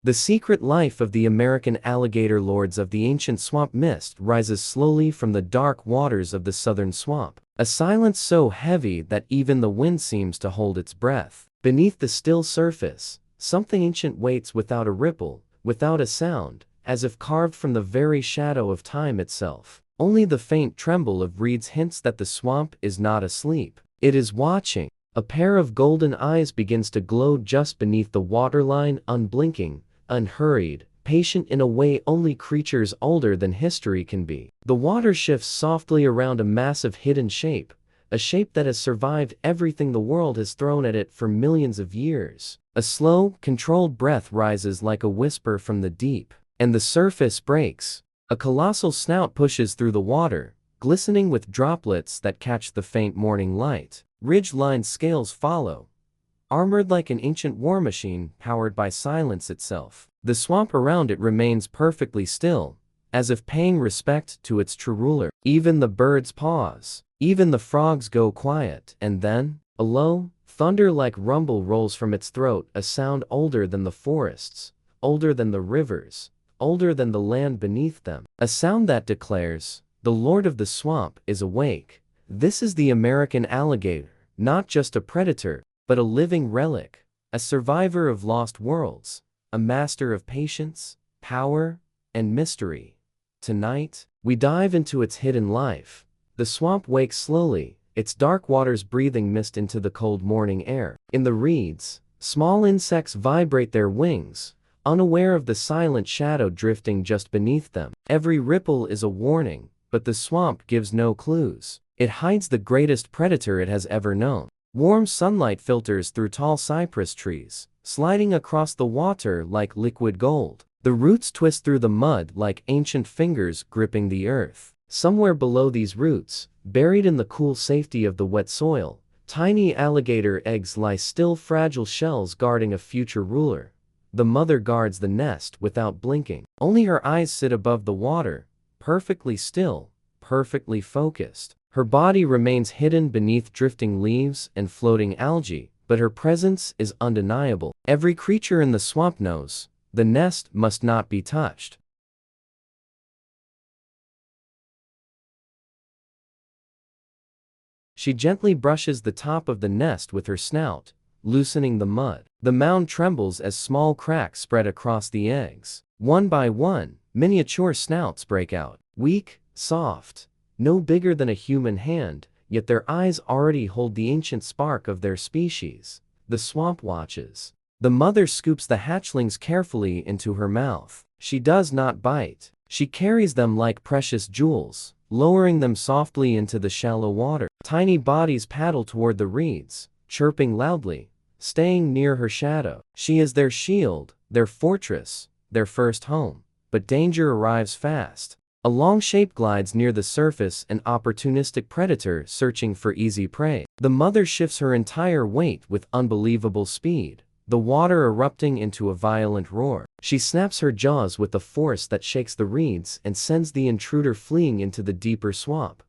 The secret life of the American alligator. Lords of the ancient swamp. Mist rises slowly from the dark waters of the southern swamp, a silence so heavy that even the wind seems to hold its breath. Beneath the still surface, something ancient waits without a ripple, without a sound, as if carved from the very shadow of time itself. Only the faint tremble of reeds hints that the swamp is not asleep. It is watching. A pair of golden eyes begins to glow just beneath the waterline, unblinking, unhurried, patient in a way only creatures older than history can be. The water shifts softly around a massive hidden shape, a shape that has survived everything the world has thrown at it for millions of years. A slow, controlled breath rises like a whisper from the deep, and the surface breaks. A colossal snout pushes through the water, glistening with droplets that catch the faint morning light. Ridge-lined scales follow, armored like an ancient war machine powered by silence itself. The swamp around it remains perfectly still, as if paying respect to its true ruler. Even the birds pause. Even the frogs go quiet. And then, a low, thunder-like rumble rolls from its throat, a sound older than the forests, older than the rivers, older than the land beneath them. A sound that declares, the Lord of the Swamp is awake. This is the American alligator, not just a predator, but a living relic, a survivor of lost worlds, a master of patience, power, and mystery. Tonight, we dive into its hidden life. The swamp wakes slowly, its dark waters breathing mist into the cold morning air. In the reeds, small insects vibrate their wings, unaware of the silent shadow drifting just beneath them. Every ripple is a warning, but the swamp gives no clues. It hides the greatest predator it has ever known. Warm sunlight filters through tall cypress trees, sliding across the water like liquid gold. The roots twist through the mud like ancient fingers gripping the earth. Somewhere below these roots, buried in the cool safety of the wet soil, tiny alligator eggs lie, still fragile shells guarding a future ruler. The mother guards the nest without blinking. Only her eyes sit above the water, perfectly still, perfectly focused. Her body remains hidden beneath drifting leaves and floating algae, but her presence is undeniable. Every creature in the swamp knows, the nest must not be touched. She gently brushes the top of the nest with her snout, loosening the mud. The mound trembles as small cracks spread across the eggs. One by one, miniature snouts break out. Weak, soft, no bigger than a human hand, yet their eyes already hold the ancient spark of their species. The swamp watches. The mother scoops the hatchlings carefully into her mouth. She does not bite. She carries them like precious jewels, lowering them softly into the shallow water. Tiny bodies paddle toward the reeds, chirping loudly, staying near her shadow. She is their shield, their fortress, their first home. But danger arrives fast. A long shape glides near the surface, an opportunistic predator searching for easy prey. The mother shifts her entire weight with unbelievable speed, the water erupting into a violent roar. She snaps her jaws with a force that shakes the reeds and sends the intruder fleeing into the deeper swamp.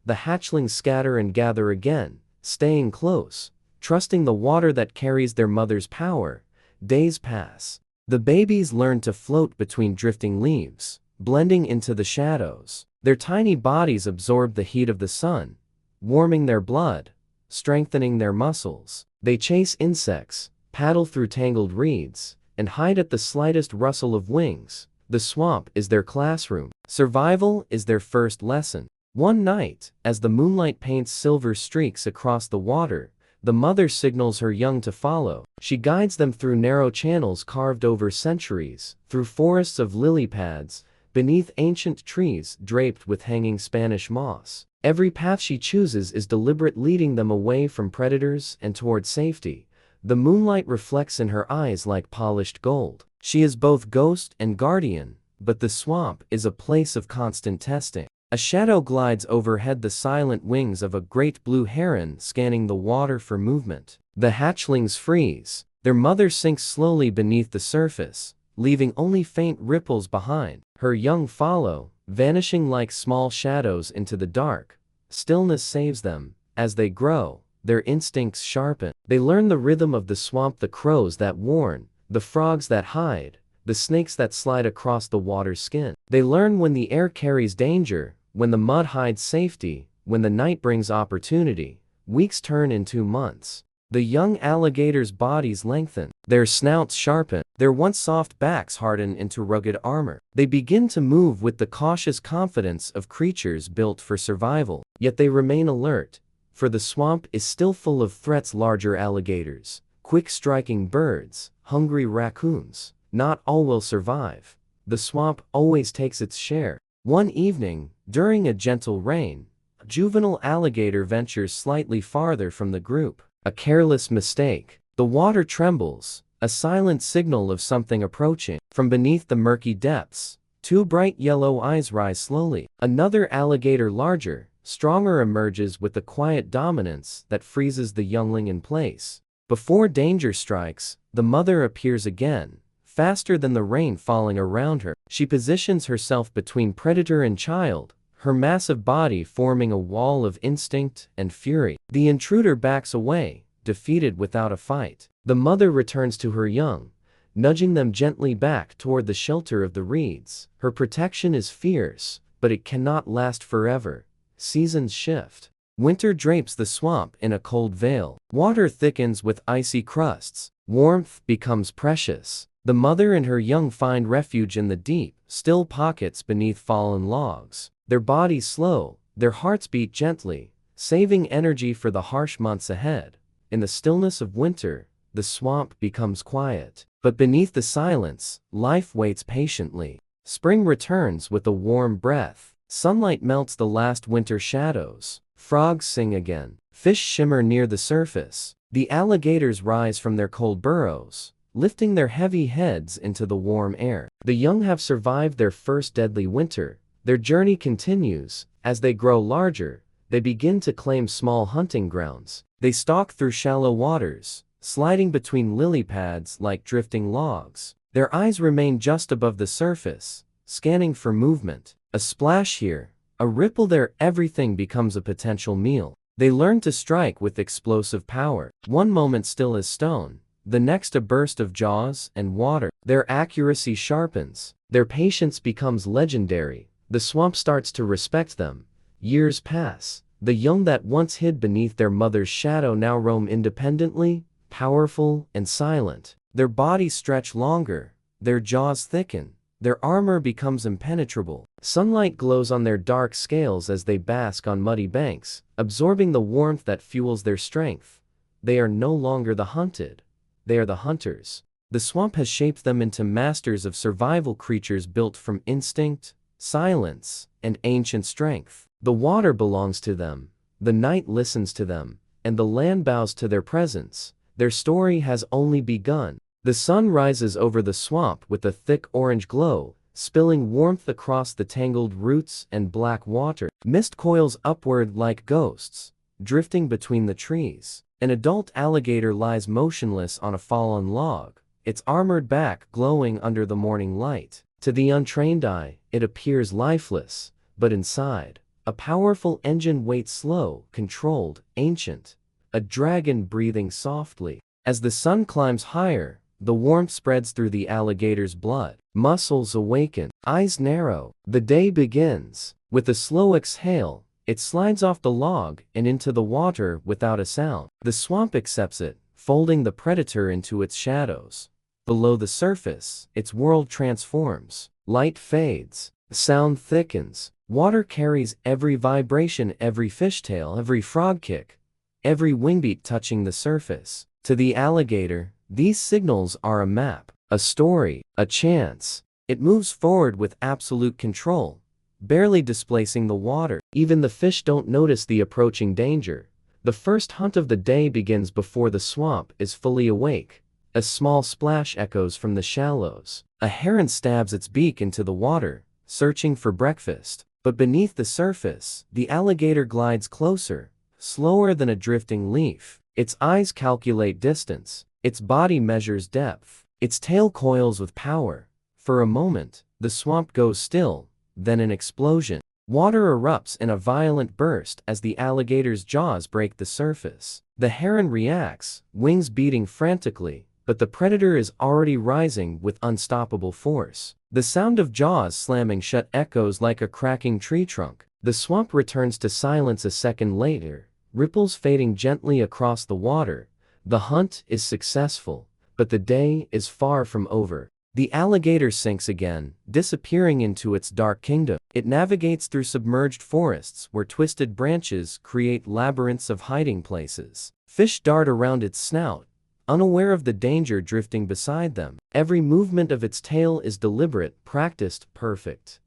The hatchlings scatter and gather again, staying close, trusting the water that carries their mother's power. Days pass. The babies learn to float between drifting leaves, blending into the shadows. Their tiny bodies absorb the heat of the sun, warming their blood, strengthening their muscles. They chase insects, paddle through tangled reeds, and hide at the slightest rustle of wings. The swamp is their classroom. Survival is their first lesson. One night, as the moonlight paints silver streaks across the water, the mother signals her young to follow. She guides them through narrow channels carved over centuries, through forests of lily pads, beneath ancient trees draped with hanging Spanish moss. Every path she chooses is deliberate, leading them away from predators and toward safety. The moonlight reflects in her eyes like polished gold. She is both ghost and guardian, but the swamp is a place of constant testing. A shadow glides overhead, the silent wings of a great blue heron scanning the water for movement. The hatchlings freeze. Their mother sinks slowly beneath the surface, leaving only faint ripples behind. Her young follow, vanishing like small shadows into the dark. Stillness saves them. As they grow, their instincts sharpen. They learn the rhythm of the swamp, the crows that warn, the frogs that hide, the snakes that slide across the water's skin. They learn when the air carries danger, when the mud hides safety, when the night brings opportunity. Weeks turn into months. The young alligators' bodies lengthen, their snouts sharpen, their once soft backs harden into rugged armor. They begin to move with the cautious confidence of creatures built for survival. Yet they remain alert, for the swamp is still full of threats: larger alligators, quick-striking birds, hungry raccoons. Not all will survive. The swamp always takes its share. One evening, during a gentle rain, a juvenile alligator ventures slightly farther from the group. A careless mistake. The water trembles, a silent signal of something approaching. From beneath the murky depths, two bright yellow eyes rise slowly. Another alligator, larger, stronger, emerges with the quiet dominance that freezes the youngling in place. Before danger strikes, the mother appears again, faster than the rain falling around her. She positions herself between predator and child, her massive body forming a wall of instinct and fury. The intruder backs away, defeated without a fight. The mother returns to her young, nudging them gently back toward the shelter of the reeds. Her protection is fierce, but it cannot last forever. Seasons shift. Winter drapes the swamp in a cold veil. Water thickens with icy crusts. Warmth becomes precious. The mother and her young find refuge in the deep, still pockets beneath fallen logs. Their bodies slow, their hearts beat gently, saving energy for the harsh months ahead. In the stillness of winter, the swamp becomes quiet. But beneath the silence, life waits patiently. Spring returns with a warm breath. Sunlight melts the last winter shadows. Frogs sing again. Fish shimmer near the surface. The alligators rise from their cold burrows, lifting their heavy heads into the warm air. The young have survived their first deadly winter. Their journey continues. As they grow larger, they begin to claim small hunting grounds. They stalk through shallow waters, sliding between lily pads like drifting logs. Their eyes remain just above the surface, scanning for movement. A splash here, a ripple there, everything becomes a potential meal. They learn to strike with explosive power. One moment still as stone, the next a burst of jaws and water. Their accuracy sharpens. Their patience becomes legendary. The swamp starts to respect them. Years pass. The young that once hid beneath their mother's shadow now roam independently, powerful and silent. Their bodies stretch longer, their jaws thicken, their armor becomes impenetrable. Sunlight glows on their dark scales as they bask on muddy banks, absorbing the warmth that fuels their strength. They are no longer the hunted. They are the hunters. The swamp has shaped them into masters of survival, creatures built from instinct, silence, and ancient strength. The water belongs to them, the night listens to them, and the land bows to their presence. Their story has only begun. The sun rises over the swamp with a thick orange glow, spilling warmth across the tangled roots and black water. Mist coils upward like ghosts, drifting between the trees. An adult alligator lies motionless on a fallen log, its armored back glowing under the morning light. To the untrained eye, it appears lifeless, but inside, a powerful engine waits, slow, controlled, ancient. A dragon breathing softly. As the sun climbs higher, the warmth spreads through the alligator's blood. Muscles awaken, eyes narrow. The day begins. With a slow exhale, it slides off the log and into the water without a sound. The swamp accepts it, folding the predator into its shadows. Below the surface, its world transforms. Light fades, sound thickens. Water carries every vibration, every fishtail, every frog kick, every wingbeat touching the surface. To the alligator, these signals are a map, a story, a chance. It moves forward with absolute control, barely displacing the water. Even the fish don't notice the approaching danger. The first hunt of the day begins before the swamp is fully awake. A small splash echoes from the shallows. A heron stabs its beak into the water, searching for breakfast. But beneath the surface, the alligator glides closer, slower than a drifting leaf. Its eyes calculate distance. Its body measures depth. Its tail coils with power. For a moment, the swamp goes still, then an explosion. Water erupts in a violent burst as the alligator's jaws break the surface. The heron reacts, wings beating frantically, but the predator is already rising with unstoppable force. The sound of jaws slamming shut echoes like a cracking tree trunk. The swamp returns to silence a second later, ripples fading gently across the water. The hunt is successful, but the day is far from over. The alligator sinks again, disappearing into its dark kingdom. It navigates through submerged forests where twisted branches create labyrinths of hiding places. Fish dart around its snout, unaware of the danger drifting beside them. Every movement of its tail is deliberate, practiced, perfect.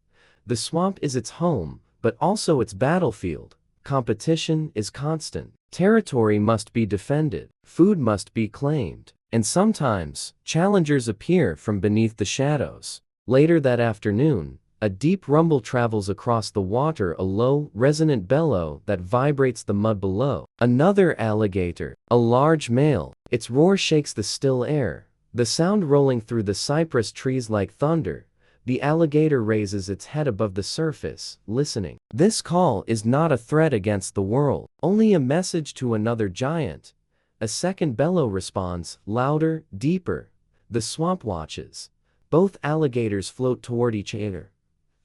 The swamp is its home, but also its battlefield. Competition is constant. Territory must be defended. Food must be claimed. And sometimes, challengers appear from beneath the shadows. Later that afternoon, a deep rumble travels across the water, a low, resonant bellow that vibrates the mud below. Another alligator, a large male. Its roar shakes the still air, the sound rolling through the cypress trees like thunder. The alligator raises its head above the surface, listening. This call is not a threat against the world, only a message to another giant. A second bellow responds, louder, deeper. The swamp watches. Both alligators float toward each other,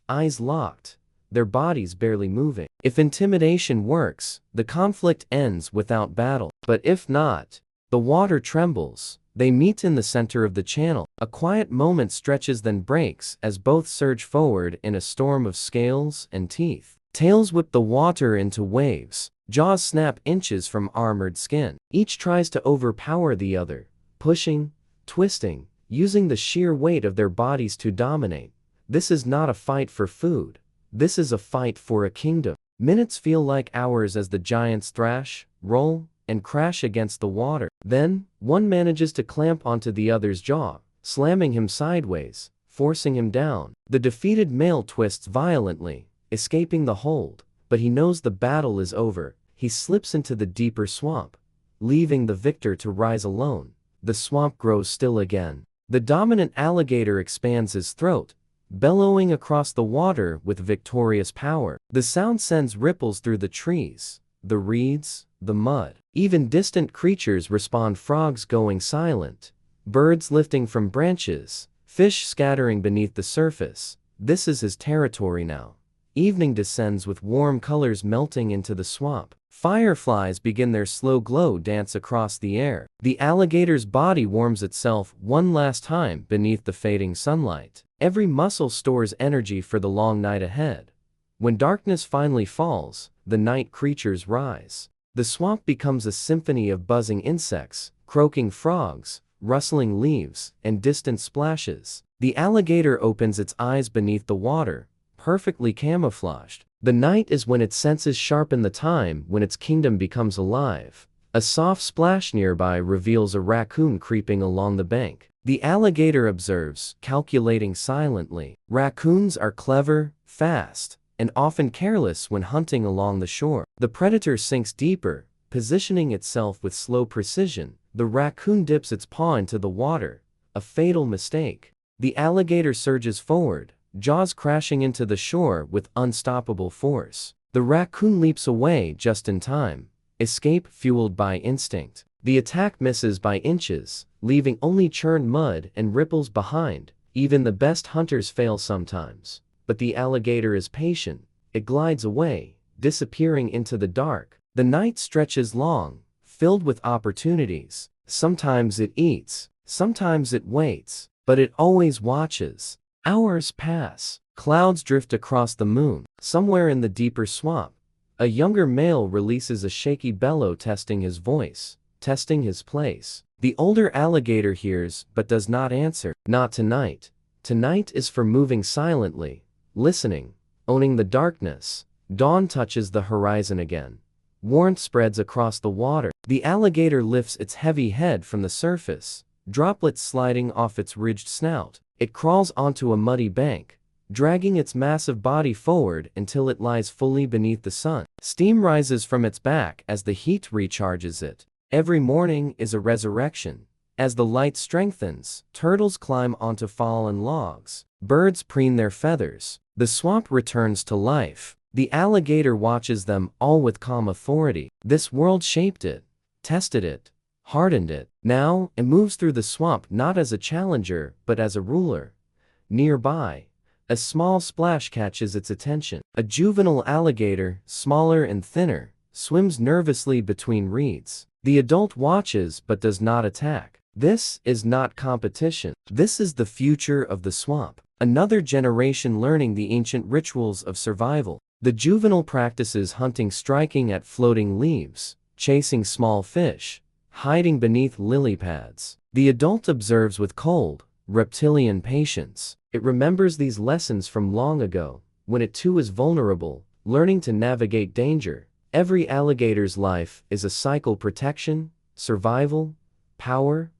eyes locked, their bodies barely moving. If intimidation works, the conflict ends without battle. But if not, the water trembles. They meet in the center of the channel. A quiet moment stretches then breaks as both surge forward in a storm of scales and teeth. Tails whip the water into waves. Jaws snap inches from armored skin. Each tries to overpower the other, pushing, twisting, using the sheer weight of their bodies to dominate. This is not a fight for food. This is a fight for a kingdom. Minutes feel like hours as the giants thrash, roll, and crash against the water. Then, one manages to clamp onto the other's jaw, slamming him sideways, forcing him down. The defeated male twists violently, escaping the hold, but he knows the battle is over. He slips into the deeper swamp, leaving the victor to rise alone. The swamp grows still again. The dominant alligator expands his throat, bellowing across the water with victorious power. The sound sends ripples through the trees, the reeds, the mud. Even distant creatures respond, frogs going silent, birds lifting from branches, fish scattering beneath the surface. This is his territory now. Evening descends with warm colors melting into the swamp. Fireflies begin their slow glow dance across the air. The alligator's body warms itself one last time beneath the fading sunlight. Every muscle stores energy for the long night ahead. When darkness finally falls, the night creatures rise. The swamp becomes a symphony of buzzing insects, croaking frogs, rustling leaves, and distant splashes. The alligator opens its eyes beneath the water, perfectly camouflaged. The night is when its senses sharpen, the time when its kingdom becomes alive. A soft splash nearby reveals a raccoon creeping along the bank. The alligator observes, calculating silently. Raccoons are clever, fast, and often careless when hunting along the shore. The predator sinks deeper, positioning itself with slow precision. The raccoon dips its paw into the water, a fatal mistake. The alligator surges forward, jaws crashing into the shore with unstoppable force. The raccoon leaps away just in time, escape fueled by instinct. The attack misses by inches, leaving only churned mud and ripples behind. Even the best hunters fail sometimes. But the alligator is patient. It glides away, disappearing into the dark. The night stretches long, filled with opportunities. Sometimes it eats, sometimes it waits, but it always watches. Hours pass. Clouds drift across the moon. Somewhere in the deeper swamp, a younger male releases a shaky bellow, testing his voice, testing his place. The older alligator hears but does not answer. Not tonight. Tonight is for moving silently, listening, owning the darkness. Dawn touches the horizon again. Warmth spreads across the water. The alligator lifts its heavy head from the surface, droplets sliding off its ridged snout. It crawls onto a muddy bank, dragging its massive body forward until it lies fully beneath the sun. Steam rises from its back as the heat recharges it. Every morning is a resurrection. As the light strengthens, turtles climb onto fallen logs. Birds preen their feathers. The swamp returns to life. The alligator watches them all with calm authority. This world shaped it, tested it, hardened it. Now, it moves through the swamp not as a challenger, but as a ruler. Nearby, a small splash catches its attention. A juvenile alligator, smaller and thinner, swims nervously between reeds. The adult watches but does not attack. This is not competition. This is the future of the swamp. Another generation learning the ancient rituals of survival. The juvenile practices hunting, striking at floating leaves, chasing small fish, hiding beneath lily pads. The adult observes with cold, reptilian patience. It remembers these lessons from long ago, when it too is vulnerable, learning to navigate danger. Every alligator's life is a cycle: protection, survival, power,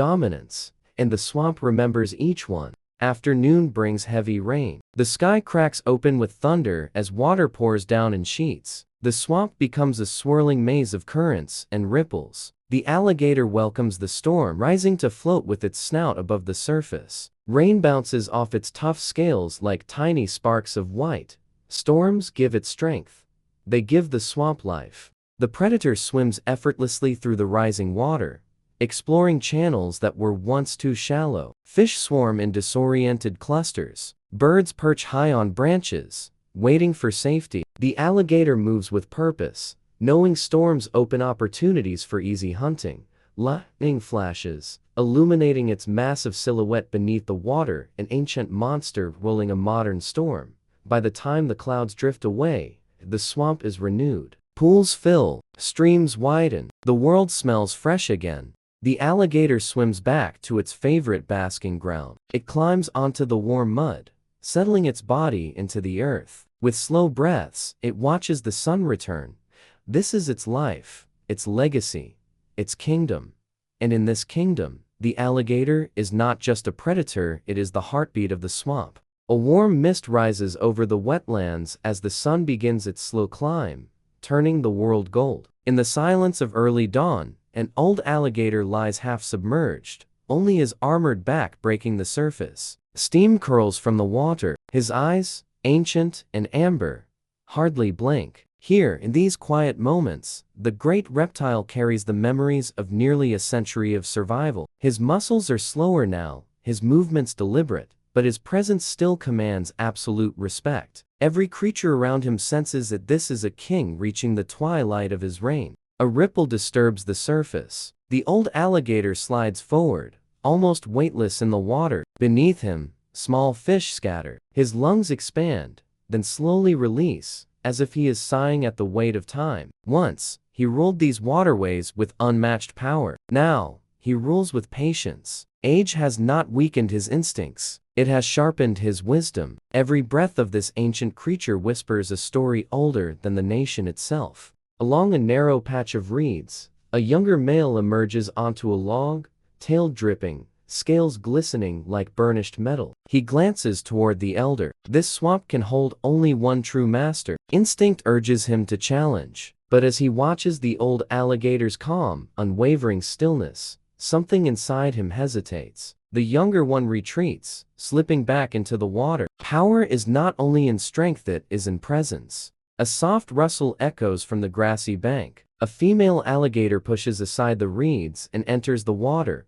dominance, and the swamp remembers each one. Afternoon brings heavy rain. The sky cracks open with thunder as water pours down in sheets. The swamp becomes a swirling maze of currents and ripples. The alligator welcomes the storm, rising to float with its snout above the surface. Rain bounces off its tough scales like tiny sparks of white. Storms give it strength. They give the swamp life. The predator swims effortlessly through the rising water, exploring channels that were once too shallow. Fish swarm in disoriented clusters. Birds perch high on branches, waiting for safety. The alligator moves with purpose, knowing storms open opportunities for easy hunting. Lightning flashes, illuminating its massive silhouette beneath the water, an ancient monster rolling a modern storm. By the time the clouds drift away, the swamp is renewed. Pools fill, streams widen. The world smells fresh again. The alligator swims back to its favorite basking ground. It climbs onto the warm mud, settling its body into the earth. With slow breaths, it watches the sun return. This is its life, its legacy, its kingdom. And in this kingdom, the alligator is not just a predator, it is the heartbeat of the swamp. A warm mist rises over the wetlands as the sun begins its slow climb, turning the world gold. In the silence of early dawn, an old alligator lies half submerged, only his armored back breaking the surface. Steam curls from the water. His eyes, ancient and amber, hardly blink. Here, in these quiet moments, the great reptile carries the memories of nearly a century of survival. His muscles are slower now, his movements deliberate, but his presence still commands absolute respect. Every creature around him senses that this is a king reaching the twilight of his reign. A ripple disturbs the surface. The old alligator slides forward, almost weightless in the water. Beneath him, small fish scatter. His lungs expand, then slowly release, as if he is sighing at the weight of time. Once, he ruled these waterways with unmatched power. Now, he rules with patience. Age has not weakened his instincts. It has sharpened his wisdom. Every breath of this ancient creature whispers a story older than the nation itself. Along a narrow patch of reeds, a younger male emerges onto a log, tail dripping, scales glistening like burnished metal. He glances toward the elder. This swamp can hold only one true master. Instinct urges him to challenge. But as he watches the old alligator's calm, unwavering stillness, something inside him hesitates. The younger one retreats, slipping back into the water. Power is not only in strength, it is in presence. A soft rustle echoes from the grassy bank. A female alligator pushes aside the reeds and enters the water.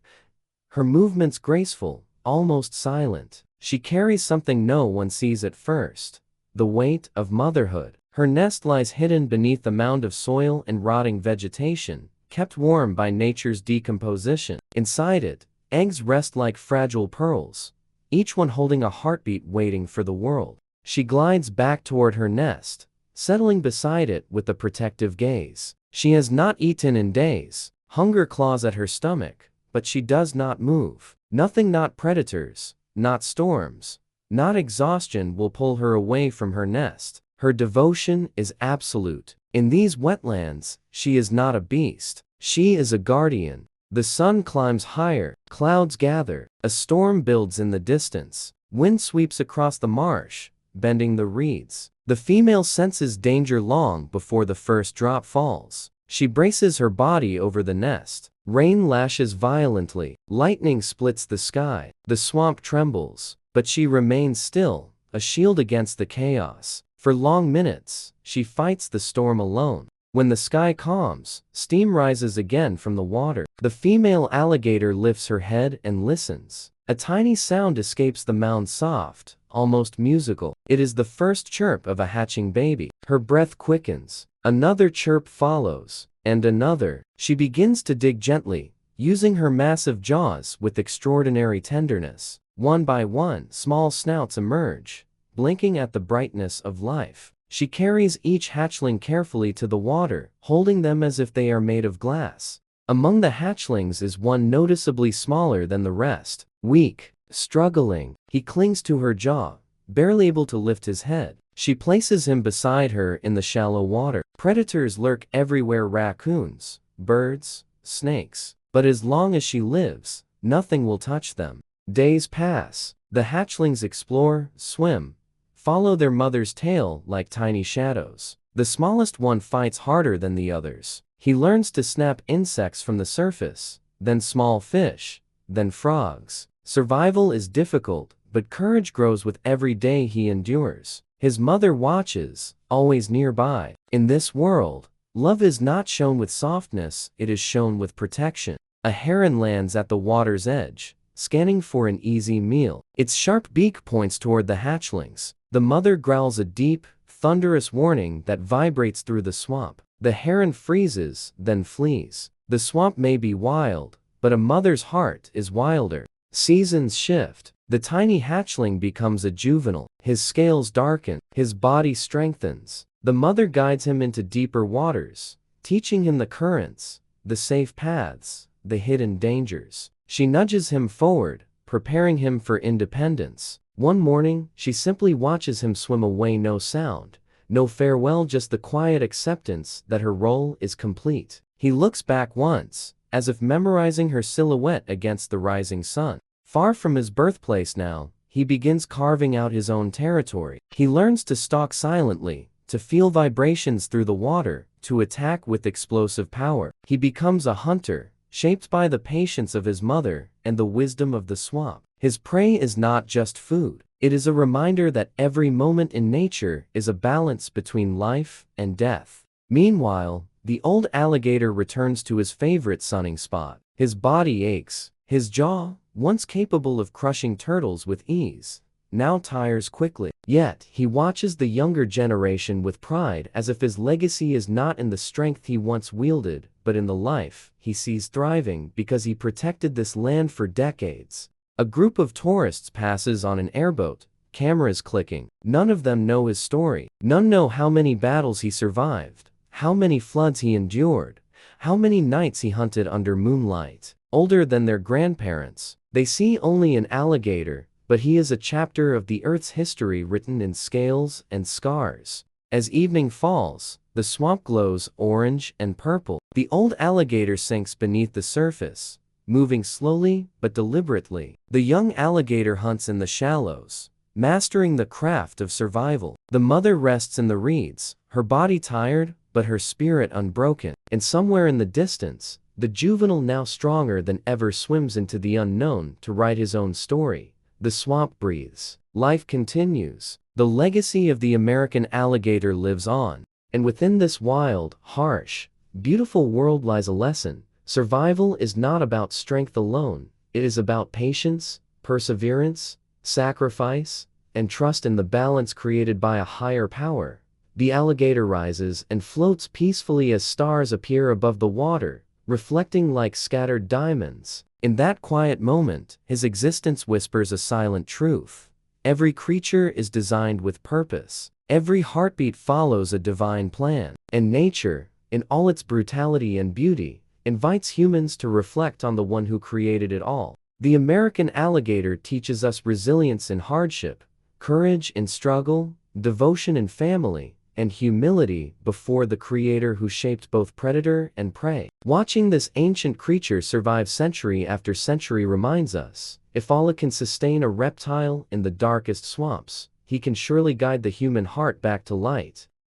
Her movements graceful, almost silent. She carries something no one sees at first: the weight of motherhood. Her nest lies hidden beneath a mound of soil and rotting vegetation, kept warm by nature's decomposition. Inside it, eggs rest like fragile pearls, each one holding a heartbeat waiting for the world. She glides back toward her nest, settling beside it with a protective gaze. She has not eaten in days. Hunger claws at her stomach, but she does not move. Nothing, not predators, not storms, not exhaustion, will pull her away from her nest. Her devotion is absolute. In these wetlands, she is not a beast. She is a guardian. The sun climbs higher, clouds gather, a storm builds in the distance. Wind sweeps across the marsh, bending the reeds. The female senses danger long before the first drop falls. She braces her body over the nest. Rain lashes violently. Lightning splits the sky. The swamp trembles, but she remains still, a shield against the chaos. For long minutes, she fights the storm alone. When the sky calms, steam rises again from the water. The female alligator lifts her head and listens. A tiny sound escapes the mound's soft, almost musical. It is the first chirp of a hatching baby. Her breath quickens. Another chirp follows, and another. She begins to dig gently, using her massive jaws with extraordinary tenderness. One by one, small snouts emerge, blinking at the brightness of life. She carries each hatchling carefully to the water, holding them as if they are made of glass. Among the hatchlings is one noticeably smaller than the rest. Weak, struggling, he clings to her jaw, barely able to lift his head. She places him beside her in the shallow water. Predators lurk everywhere: raccoons, birds, snakes. But as long as she lives, nothing will touch them. Days pass. The hatchlings explore, swim, follow their mother's tail like tiny shadows. The smallest one fights harder than the others. He learns to snap insects from the surface, then small fish, then frogs. Survival is difficult, but courage grows with every day he endures. His mother watches, always nearby. In this world, love is not shown with softness, it is shown with protection. A heron lands at the water's edge, scanning for an easy meal. Its sharp beak points toward the hatchlings. The mother growls a deep, thunderous warning that vibrates through the swamp. The heron freezes, then flees. The swamp may be wild, but a mother's heart is wilder. Seasons shift. The tiny hatchling becomes a juvenile. His scales darken. His body strengthens. The mother guides him into deeper waters, teaching him the currents, the safe paths, the hidden dangers. She nudges him forward, preparing him for independence. One morning, she simply watches him swim away. No sound, no farewell, just the quiet acceptance that her role is complete. He looks back once, as if memorizing her silhouette against the rising sun. Far from his birthplace now, he begins carving out his own territory. He learns to stalk silently, to feel vibrations through the water, to attack with explosive power. He becomes a hunter, shaped by the patience of his mother and the wisdom of the swamp. His prey is not just food. It is a reminder that every moment in nature is a balance between life and death. Meanwhile, the old alligator returns to his favorite sunning spot. His body aches. His jaw, once capable of crushing turtles with ease, now tires quickly. Yet, he watches the younger generation with pride, as if his legacy is not in the strength he once wielded, but in the life he sees thriving because he protected this land for decades. A group of tourists passes on an airboat, cameras clicking. None of them know his story. None know how many battles he survived, how many floods he endured, how many nights he hunted under moonlight. Older than their grandparents, they see only an alligator, but he is a chapter of the Earth's history written in scales and scars. As evening falls, the swamp glows orange and purple. The old alligator sinks beneath the surface, moving slowly but deliberately. The young alligator hunts in the shallows, mastering the craft of survival. The mother rests in the reeds, her body tired, but her spirit unbroken. And somewhere in the distance, the juvenile, now stronger than ever, swims into the unknown to write his own story. The swamp breathes. Life continues. The legacy of the American alligator lives on. And within this wild, harsh, beautiful world lies a lesson. Survival is not about strength alone. It is about patience, perseverance, sacrifice, and trust in the balance created by a higher power. The alligator rises and floats peacefully as stars appear above the water, reflecting like scattered diamonds. In that quiet moment, his existence whispers a silent truth. Every creature is designed with purpose. Every heartbeat follows a divine plan. And nature, in all its brutality and beauty, invites humans to reflect on the one who created it all. The American alligator teaches us resilience in hardship, courage in struggle, devotion in family, and humility before the creator who shaped both predator and prey. Watching this ancient creature survive century after century reminds us, if Allah can sustain a reptile in the darkest swamps, he can surely guide the human heart back to light.